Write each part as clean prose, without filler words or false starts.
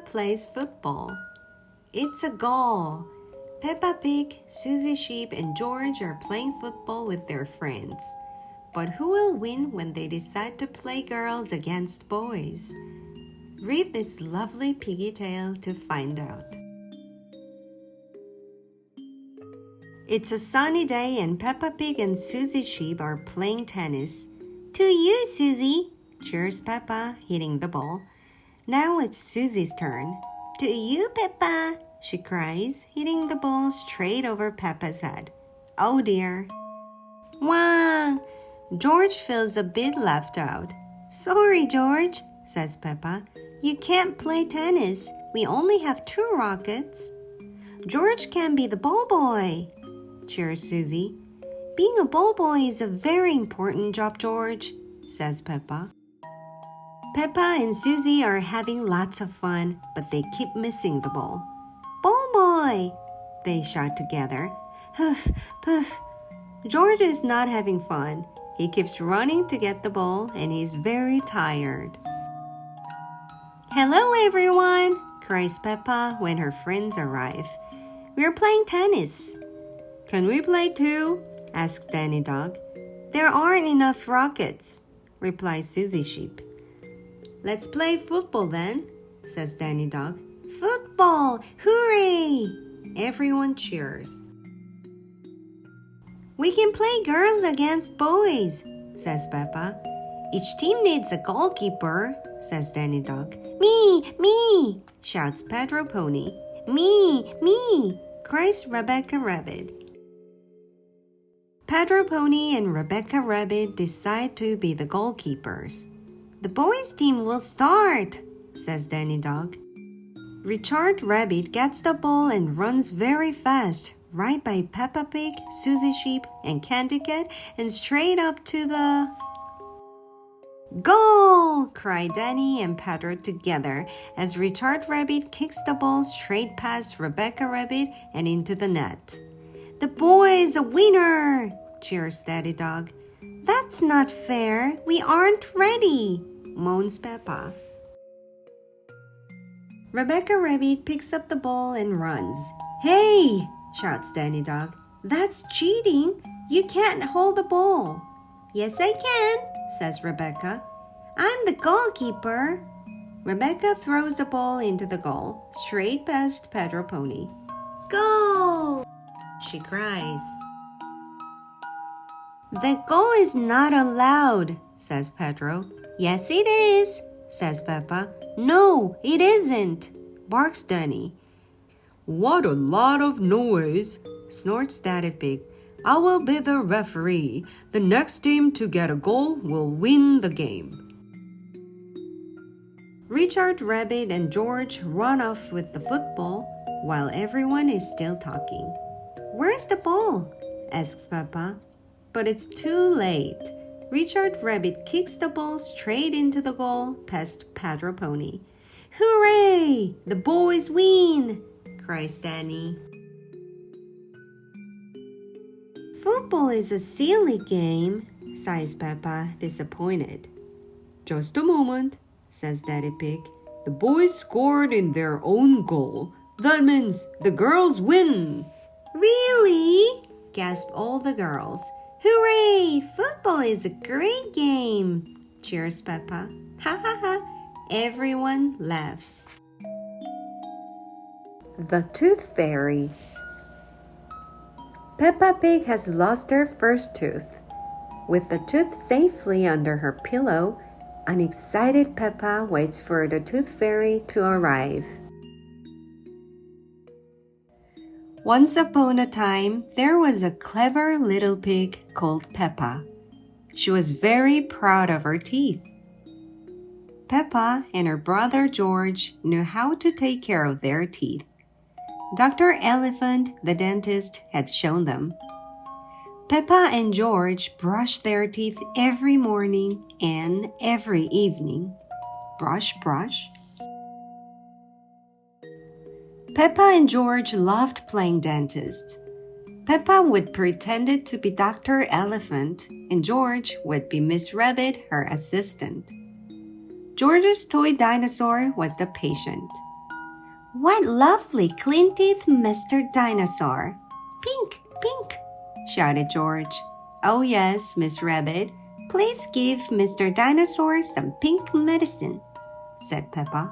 plays football. It's a goal. Peppa Pig, Susie Sheep, and George are playing football with their friends. But who will win when they decide to play girls against boys? Read this lovely piggy tale to find out. It's a sunny day and Peppa Pig and Susie Sheep are playing tennis. To you, Susie, cheers Peppa, hitting the ball. Now it's Susie's turn. To you, Peppa, she cries, hitting the ball straight over Peppa's head. Oh dear. Wah! George feels a bit left out. Sorry, George, says Peppa. You can't play tennis. We only have 2 rackets. George can be the ball boy, cheers Susie. Being a ball boy is a very important job, George, says Peppa. Peppa and Susie are having lots of fun, but they keep missing the ball. Ball boy, they shout together. Huff, puff. George is not having fun. He keeps running to get the ball and he's very tired. Hello, everyone, cries Peppa when her friends arrive. We're playing tennis. Can we play too? asks Danny Dog. There aren't enough rackets, replies Susie Sheep. Let's play football then, says Danny Dog. Football! Hooray! Everyone cheers. We can play girls against boys, says Peppa. Each team needs a goalkeeper, says Danny Dog. Me, shouts Pedro Pony. Me, cries Rebecca Rabbit. Pedro Pony and Rebecca Rabbit decide to be the goalkeepers. The boys' team will start, says Danny Dog. Richard Rabbit gets the ball and runs very fast, right by Peppa Pig, Susie Sheep, and Candy Cat, and straight up to the... Goal! Cry Danny and Pedro together as Richard Rabbit kicks the ball straight past Rebecca Rabbit and into the net. The boy is a winner! Cheers Daddy Dog. That's not fair. We aren't ready, moans Peppa. Rebecca Rabbit picks up the ball and runs. Hey, shouts Danny Dog. That's cheating. You can't hold the ball. Yes, I can, says Rebecca. I'm the goalkeeper. Rebecca throws the ball into the goal, straight past Pedro Pony. Goal! She cries. The goal is not allowed, says Pedro. Yes, it is, says Peppa. No, it isn't, barks Danny. What a lot of noise, snorts Daddy Pig. I will be the referee. The next team to get a goal will win the game. Richard Rabbit and George run off with the football while everyone is still talking. Where's the ball? asks Peppa. But it's too late. Richard Rabbit kicks the ball straight into the goal past Pedro Pony. Hooray! The boys win! Cries Danny. Football is a silly game, sighs Peppa, disappointed. Just a moment, says Daddy Pig. The boys scored in their own goal. That means the girls win. Really? Gasped all the girls. Hooray! Football is a great game, cheers Peppa. Ha ha ha! Everyone laughs. The Tooth Fairy. Peppa Pig has lost her first tooth. With the tooth safely under her pillow, an excited Peppa waits for the Tooth Fairy to arrive. Once upon a time, there was a clever little pig called Peppa. She was very proud of her teeth. Peppa and her brother George knew how to take care of their teeth. Dr. Elephant, the dentist, had shown them. Peppa and George brushed their teeth every morning and every evening. Brush, brush. Peppa and George loved playing dentist. Peppa would pretend to be Dr. Elephant, and George would be Miss Rabbit, her assistant. George's toy dinosaur was the patient. What lovely clean teeth, Mr. Dinosaur. Pink, pink, shouted George. Oh yes, Miss Rabbit. Please give Mr. Dinosaur some pink medicine, said Peppa.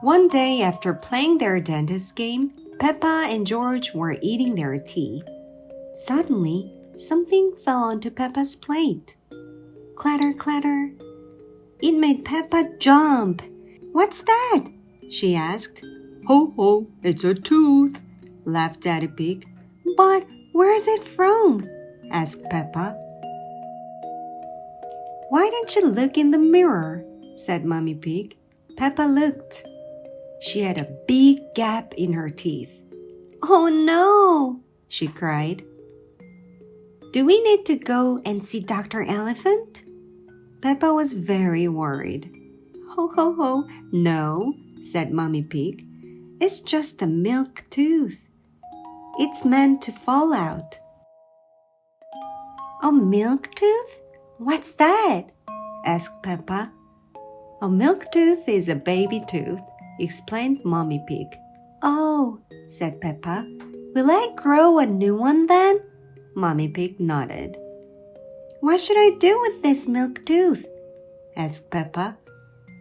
One day after playing their dentist game, Peppa and George were eating their tea. Suddenly, something fell onto Peppa's plate. Clatter, clatter. It made Peppa jump. What's that? She asked. Ho, ho, it's a tooth, laughed Daddy Pig. But where is it from? Asked Peppa. Why don't you look in the mirror? Said Mommy Pig. Peppa looked. She had a big gap in her teeth. Oh no, she cried. Do we need to go and see Dr. Elephant? Peppa was very worried. Ho, ho, ho, no, said Mommy Pig. It's just a milk tooth. It's meant to fall out. A milk tooth? What's that? Asked Peppa. A milk tooth is a baby tooth, explained Mommy Pig. Oh, said Peppa. Will I grow a new one then? Mommy Pig nodded. What should I do with this milk tooth? Asked Peppa.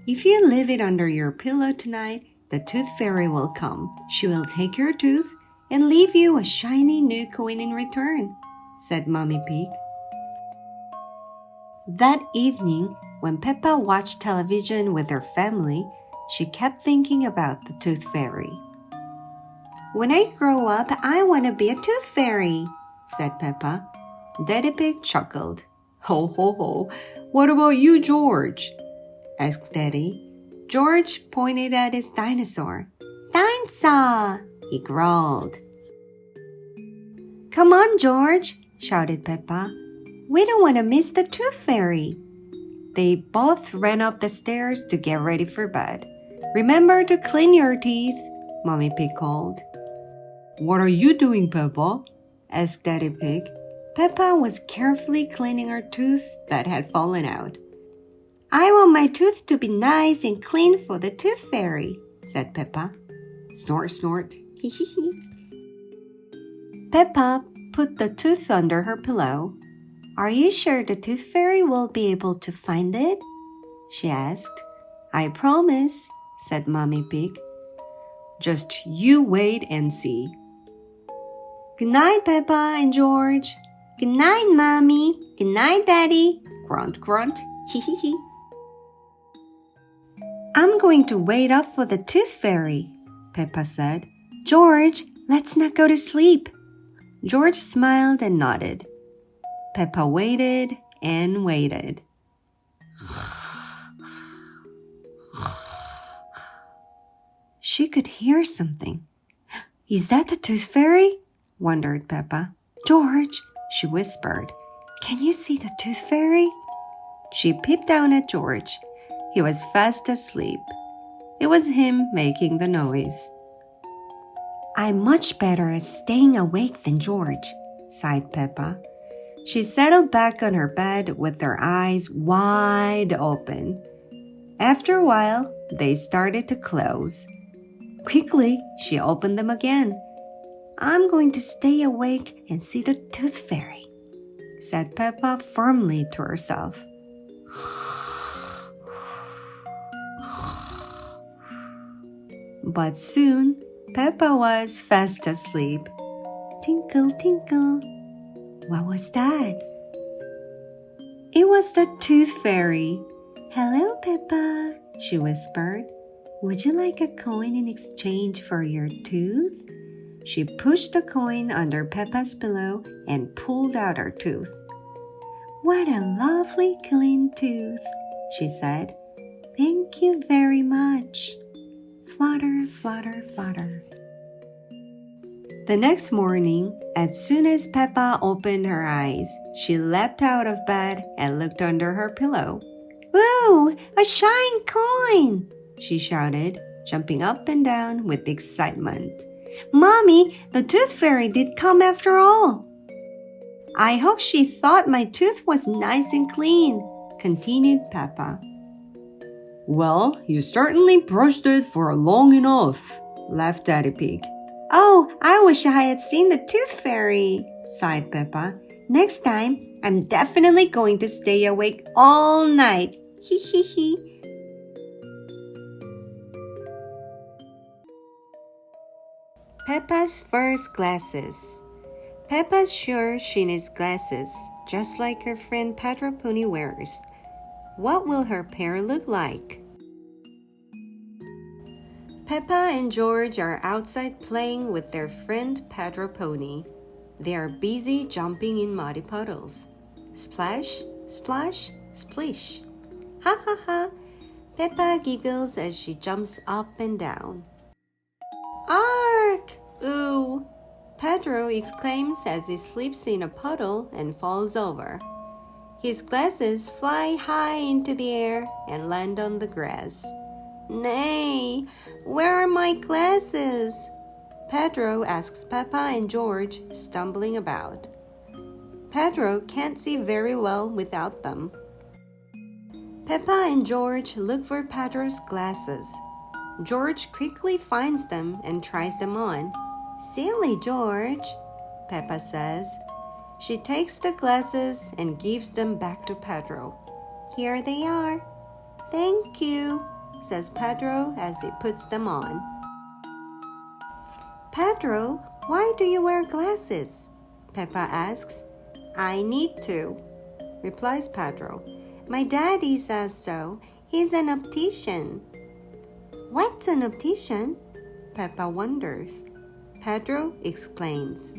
If you leave it under your pillow tonight, the tooth fairy will come. She will take your tooth and leave you a shiny new coin in return, said Mommy Pig. That evening, when Peppa watched television with her family, she kept thinking about the tooth fairy. When I grow up, I want to be a tooth fairy, said Peppa. Daddy Pig chuckled. Ho, ho, ho. What about you, George? Asked Daddy. George pointed at his dinosaur. Dinosaur, he growled. Come on, George, shouted Peppa. We don't want to miss the tooth fairy. They both ran up the stairs to get ready for bed. Remember to clean your teeth, Mommy Pig called. What are you doing, Peppa? Asked Daddy Pig. Peppa was carefully cleaning her tooth that had fallen out. I want my tooth to be nice and clean for the tooth fairy, said Peppa. Snort, snort. Hee hee hee. Peppa put the tooth under her pillow. Are you sure the tooth fairy will be able to find it? She asked. I promise, said Mommy Pig. Just you wait and see. Good night, Peppa and George. Good night, Mommy. Good night, Daddy. Grunt, grunt. Hee hee hee. I'm going to wait up for the tooth fairy, Peppa said. George, let's not go to sleep. George smiled and nodded. Peppa waited and waited. She could hear something. Is that the tooth fairy? Wondered Peppa. George, she whispered, can you see the tooth fairy? She peeped down at George. He was fast asleep. It was him making the noise. I'm much better at staying awake than George, sighed Peppa. She settled back on her bed with her eyes wide open. After a while, they started to close. Quickly, she opened them again. I'm going to stay awake and see the tooth fairy, said Peppa firmly to herself. But soon, Peppa was fast asleep. Tinkle, tinkle. What was that? It was the tooth fairy. Hello, Peppa, she whispered. Would you like a coin in exchange for your tooth? She pushed the coin under Peppa's pillow and pulled out her tooth. What a lovely clean tooth, she said. Thank you very much. Flutter, flutter, flutter. The next morning, as soon as Peppa opened her eyes, she leapt out of bed and looked under her pillow. Ooh, a shine coin! She shouted, jumping up and down with excitement. Mommy, the tooth fairy did come after all. I hope she thought my tooth was nice and clean, continued Peppa. Well, you certainly brushed it for long enough, laughed Daddy Pig. Oh, I wish I had seen the tooth fairy, sighed Peppa. Next time, I'm definitely going to stay awake all night. Hee hee hee. Peppa's first glasses. Peppa's sure she needs glasses, just like her friend Pedro Pony wears. What will her pair look like? Peppa and George are outside playing with their friend Pedro Pony. They are busy jumping in muddy puddles. Splash, splash, splish. Ha ha ha. Peppa giggles as she jumps up and down. Ark! Ooh! Pedro exclaims as he slips in a puddle and falls over. His glasses fly high into the air and land on the grass. Nay, where are my glasses? Pedro asks Peppa and George, stumbling about. Pedro can't see very well without them. Peppa and George look for Pedro's glasses. George quickly finds them and tries them on. Silly George, Peppa says. She takes the glasses and gives them back to Pedro. Here they are. Thank you, says Pedro as he puts them on. Pedro, why do you wear glasses? Peppa asks. I need to, replies Pedro. My daddy says so. He's an optician. What's an optician? Peppa wonders. Pedro explains.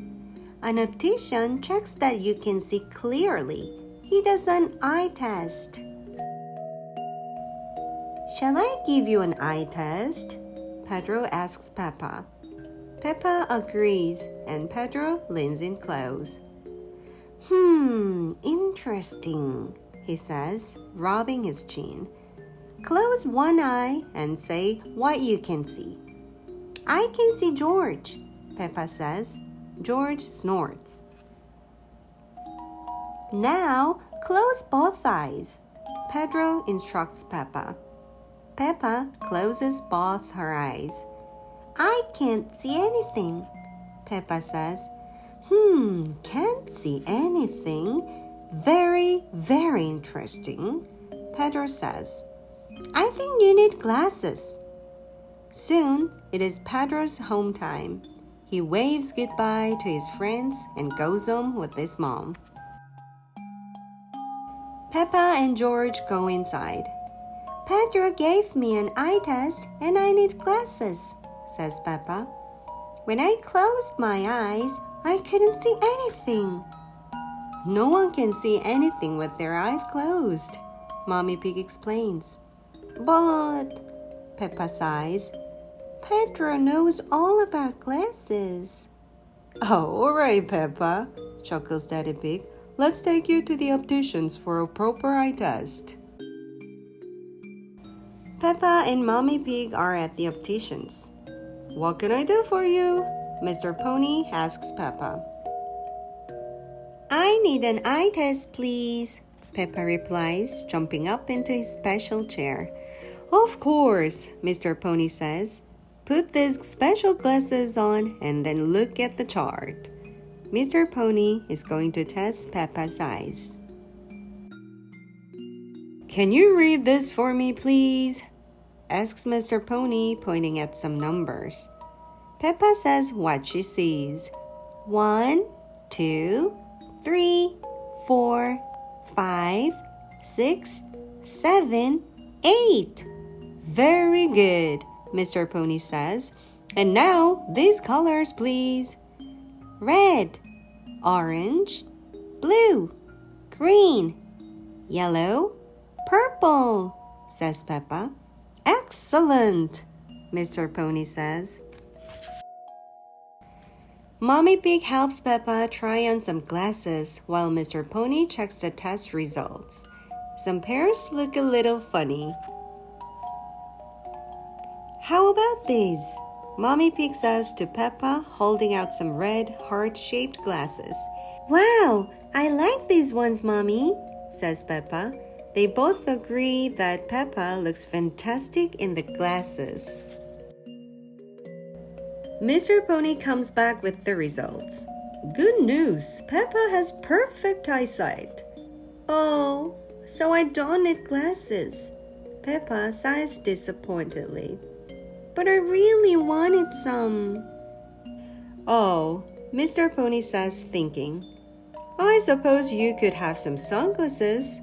An optician checks that you can see clearly. He does an eye test. Shall I give you an eye test? Pedro asks Peppa. Peppa agrees and Pedro leans in close. Interesting, he says, rubbing his chin. Close one eye and say what you can see. I can see George, Peppa says. George snorts. Now close both eyes, Pedro instructs Peppa. Peppa closes both her eyes. I can't see anything, Peppa says. Can't see anything. Very, very interesting, Pedro says. I think you need glasses. Soon, it is Pedro's home time. He waves goodbye to his friends and goes home with his mom. Peppa and George go inside. Pedro gave me an eye test and I need glasses, says Peppa. When I closed my eyes, I couldn't see anything. No one can see anything with their eyes closed, Mommy Pig explains. But, Peppa sighs, Pedro knows all about glasses. Oh, all right, Peppa, chuckles Daddy Pig. Let's take you to the opticians for a proper eye test. Peppa and Mommy Pig are at the opticians. What can I do for you? Mr. Pony asks Peppa. I need an eye test, please, Peppa replies, jumping up into his special chair. Of course, Mr. Pony says. Put these special glasses on and then look at the chart. Mr. Pony is going to test Peppa's eyes. Can you read this for me, please? Asks Mr. Pony, pointing at some numbers. Peppa says what she sees. 1, 2, 3, 4, 5, 6, 7, 8. Very good, Mr. Pony says. And now, these colors, please. Red, orange, blue, green, yellow, purple, says Peppa. Excellent, Mr. Pony says. Mommy Pig helps Peppa try on some glasses while Mr. Pony checks the test results. Some pairs look a little funny. How about these? Mommy Pig says to Peppa, holding out some red, heart-shaped glasses. Wow, I like these ones, Mommy, says Peppa. They both agree that Peppa looks fantastic in the glasses. Mr. Pony comes back with the results. Good news! Peppa has perfect eyesight. Oh, so I don't need glasses. Peppa sighs disappointedly. But I really wanted some. Oh, Mr. Pony says, thinking. I suppose you could have some sunglasses.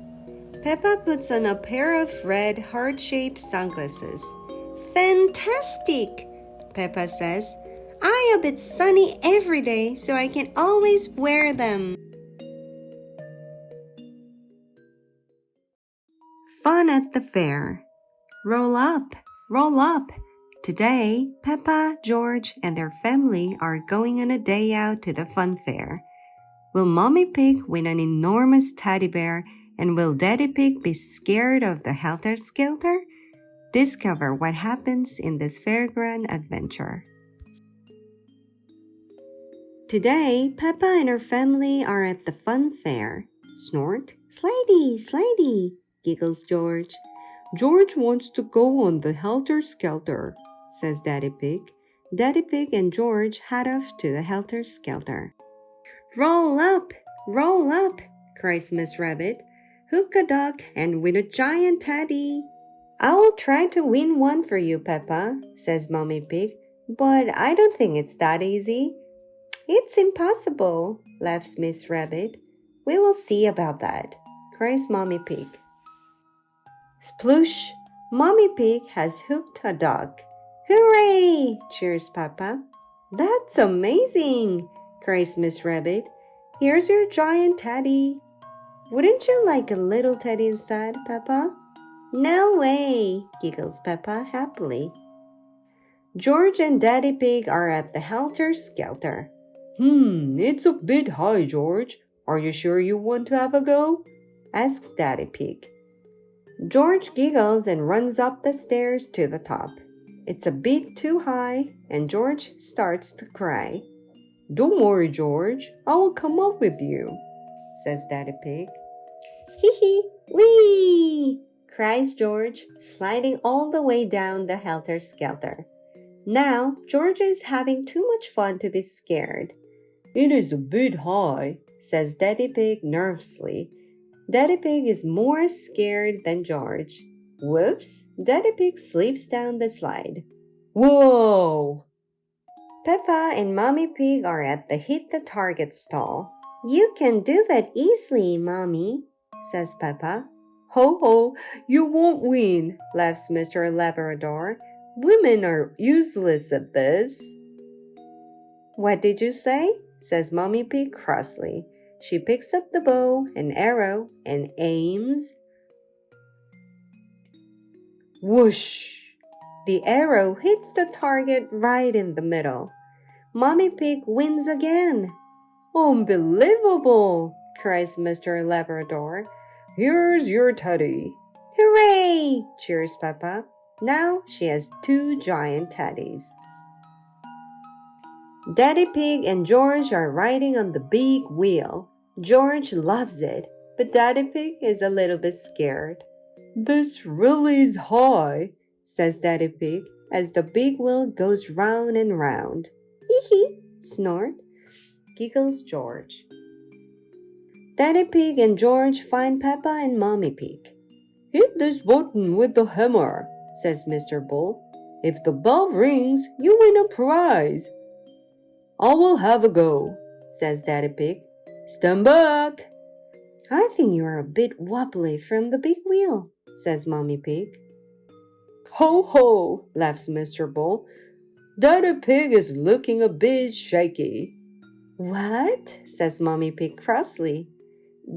Peppa puts on a pair of red heart-shaped sunglasses. Fantastic! Peppa says. I hope it's sunny every day so I can always wear them. Fun at the fair. Roll up, roll up. Today, Peppa, George, and their family are going on a day out to the fun fair. Will Mommy Pig win an enormous teddy bear, and will Daddy Pig be scared of the helter-skelter? Discover what happens in this fairground adventure. Today, Peppa and her family are at the fun fair. Snort, slidey, slidey, giggles George. George wants to go on the helter-skelter, says Daddy Pig. Daddy Pig and George head off to the helter-skelter. Roll up, cries Miss Rabbit. Hook a duck and win a giant teddy. I will try to win one for you, Peppa, says Mommy Pig, but I don't think it's that easy. It's impossible, laughs Miss Rabbit. We will see about that, cries Mommy Pig. Sploosh! Mommy Pig has hooked a duck. Hooray! Cheers Peppa. That's amazing, cries Miss Rabbit. Here's your giant teddy. Wouldn't you like a little teddy instead, Peppa? No way, giggles Peppa happily. George and Daddy Pig are at the helter-skelter. It's a bit high, George. Are you sure you want to have a go? Asks Daddy Pig. George giggles and runs up the stairs to the top. It's a bit too high, and George starts to cry. Don't worry, George. I will come up with you, says Daddy Pig. Hee hee, wee! Cries George, sliding all the way down the helter-skelter. Now, George is having too much fun to be scared. It is a bit high, says Daddy Pig nervously. Daddy Pig is more scared than George. Whoops! Daddy Pig slips down the slide. Whoa! Peppa and Mommy Pig are at the Hit the Target stall. You can do that easily, Mommy, says Peppa. Ho ho, you won't win, laughs Mr. Labrador. Women are useless at this. What did you say? Says Mommy Pig crossly. She picks up the bow and arrow and aims. Whoosh! The arrow hits the target right in the middle. Mommy Pig wins again. Unbelievable! Cries Mr. Labrador. Here's your teddy. Hooray! Cheers Peppa. Now she has 2 giant teddies. Daddy Pig and George are riding on the big wheel. George loves it, but Daddy Pig is a little bit scared. This really is high, says Daddy Pig as the big wheel goes round and round. Hee hee, snort, giggles George. Daddy Pig and George find Peppa and Mommy Pig. Hit this button with the hammer, says Mr. Bull. If the bell rings, you win a prize. I will have a go, says Daddy Pig. Stand back. I think you are a bit wobbly from the big wheel, says Mommy Pig. Ho ho, laughs Mr. Bull. Daddy Pig is looking a bit shaky. What? Says Mommy Pig crossly.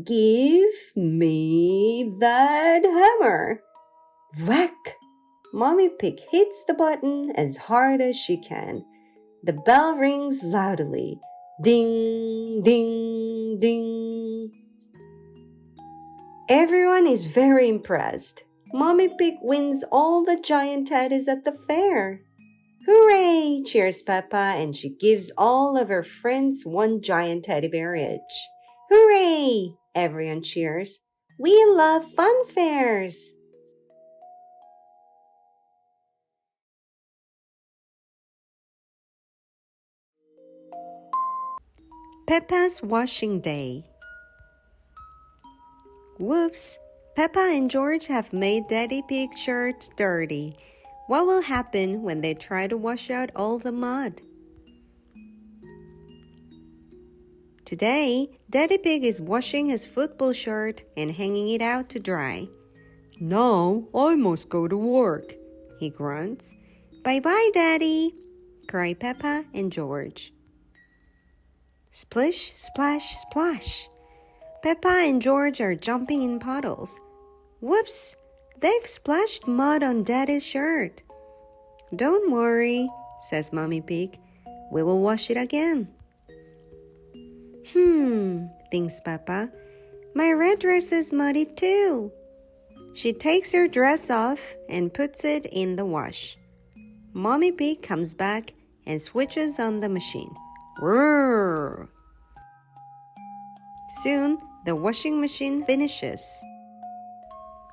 Give me that hammer. Whack! Mommy Pig hits the button as hard as she can. The bell rings loudly. Ding, ding, ding. Everyone is very impressed. Mommy Pig wins all the giant teddies at the fair. Hooray! Cheers Peppa, and she gives all of her friends 1 giant teddy bear each. Hooray! Everyone cheers. We love fun fairs. Peppa's Washing Day. Whoops! Peppa and George have made Daddy Pig's shirt dirty. What will happen when they try to wash out all the mud? Today, Daddy Pig is washing his football shirt and hanging it out to dry. Now I must go to work, he grunts. Bye-bye, Daddy, cry Peppa and George. Splish, splash, splash. Peppa and George are jumping in puddles. Whoops! They've splashed mud on Daddy's shirt. Don't worry, says Mommy Pig. We will wash it again. Thinks Peppa. My red dress is muddy too. She takes her dress off and puts it in the wash. Mommy Pig comes back and switches on the machine. Roar! Soon, the washing machine finishes.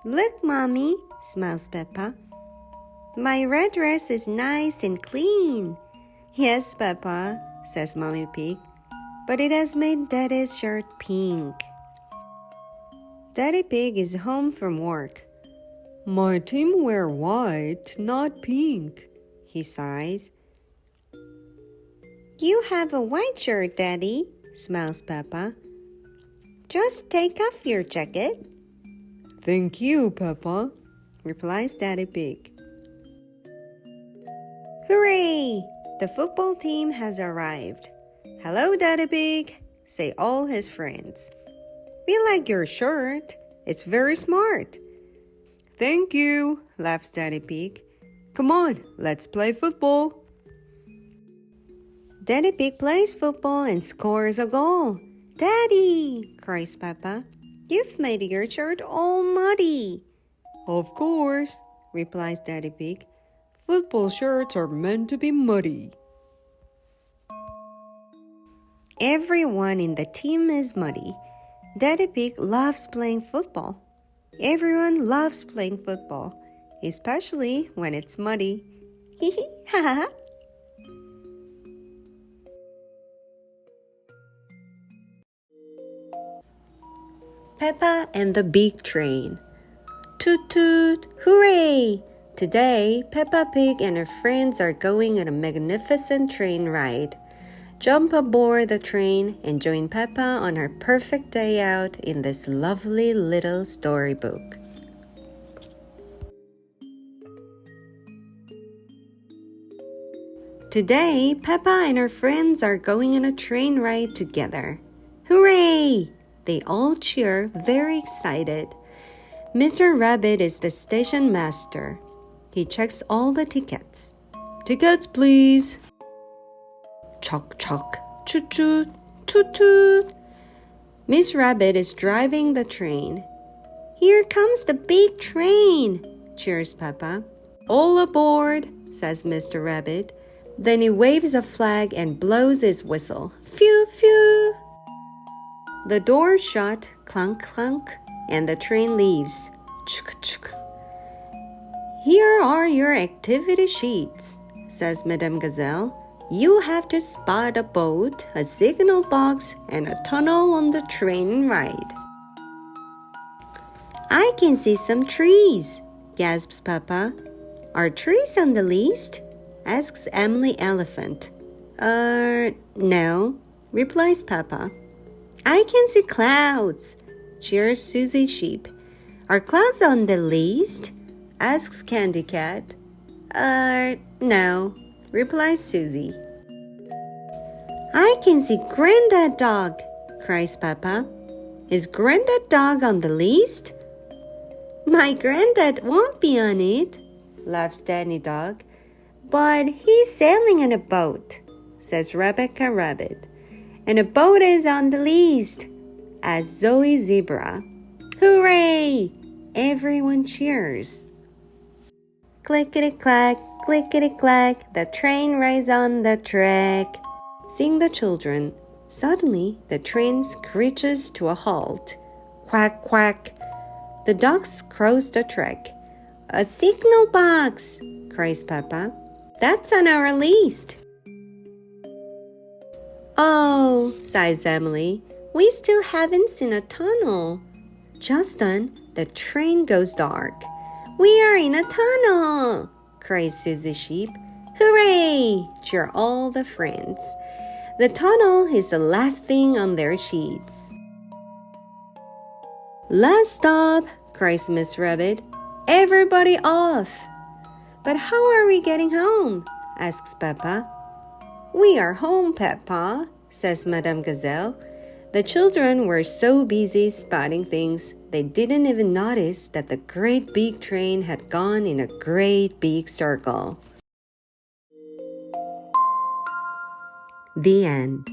Look, Mommy, smiles Peppa. My red dress is nice and clean. Yes, Peppa, says Mommy Pig, but it has made Daddy's shirt pink. Daddy Pig is home from work. My team wear white, not pink, he sighs. You have a white shirt, Daddy, smiles Peppa. Just take off your jacket. Thank you, Peppa, replies Daddy Pig. Hooray! The football team has arrived. Hello, Daddy Pig, say all his friends. We like your shirt. It's very smart. Thank you, laughs Daddy Pig. Come on, let's play football. Daddy Pig plays football and scores a goal. Daddy, cries Peppa, you've made your shirt all muddy. Of course, replies Daddy Pig. Football shirts are meant to be muddy. Everyone in the team is muddy. Daddy Pig loves playing football. Everyone loves playing football, especially when it's muddy. Hee hee, ha ha ha. Peppa and the Big Train. Toot toot, hooray! Today, Peppa Pig and her friends are going on a magnificent train ride. Jump aboard the train and join Peppa on her perfect day out in this lovely little storybook. Today, Peppa and her friends are going on a train ride together. Hooray! They all cheer, very excited. Mr. Rabbit is the station master. He checks all the tickets. Tickets, please. Chock, chock, toot, toot, toot, toot. Miss Rabbit is driving the train. Here comes the big train, cheers Peppa. All aboard, says Mr. Rabbit. Then he waves a flag and blows his whistle. Phew, phew. The doors shut, clunk, clunk, and the train leaves. Chuk, chuk. Here are your activity sheets, says Madame Gazelle. You have to spot a boat, a signal box, and a tunnel on the train ride. I can see some trees, gasps Peppa. Are trees on the list? Asks Emily Elephant. No, replies Peppa. I can see clouds, cheers Susie Sheep. Are clouds on the list? Asks Candy Cat. No, replies Susie. I can see Granddad Dog, cries Peppa. Is Granddad Dog on the list? My granddad won't be on it, laughs Danny Dog. But he's sailing on a boat, says Rebecca Rabbit. And a boat is on the list, as Zoe Zebra. Hooray! Everyone cheers. Clickety-clack, clickety-clack, the train rides on the track, sing the children. Suddenly, the train screeches to a halt. Quack, quack. The ducks cross the track. A signal box, cries Peppa. That's on our list. Oh, sighs Emily. We still haven't seen a tunnel. Just then, the train goes dark. We are in a tunnel, cries Susie Sheep. Hooray! Cheer all the friends. The tunnel is the last thing on their sheets. Last stop, cries Miss Rabbit. Everybody off. But how are we getting home? Asks Peppa. We are home, Peppa, says Madame Gazelle. The children were so busy spotting things, they didn't even notice that the great big train had gone in a great big circle. The end.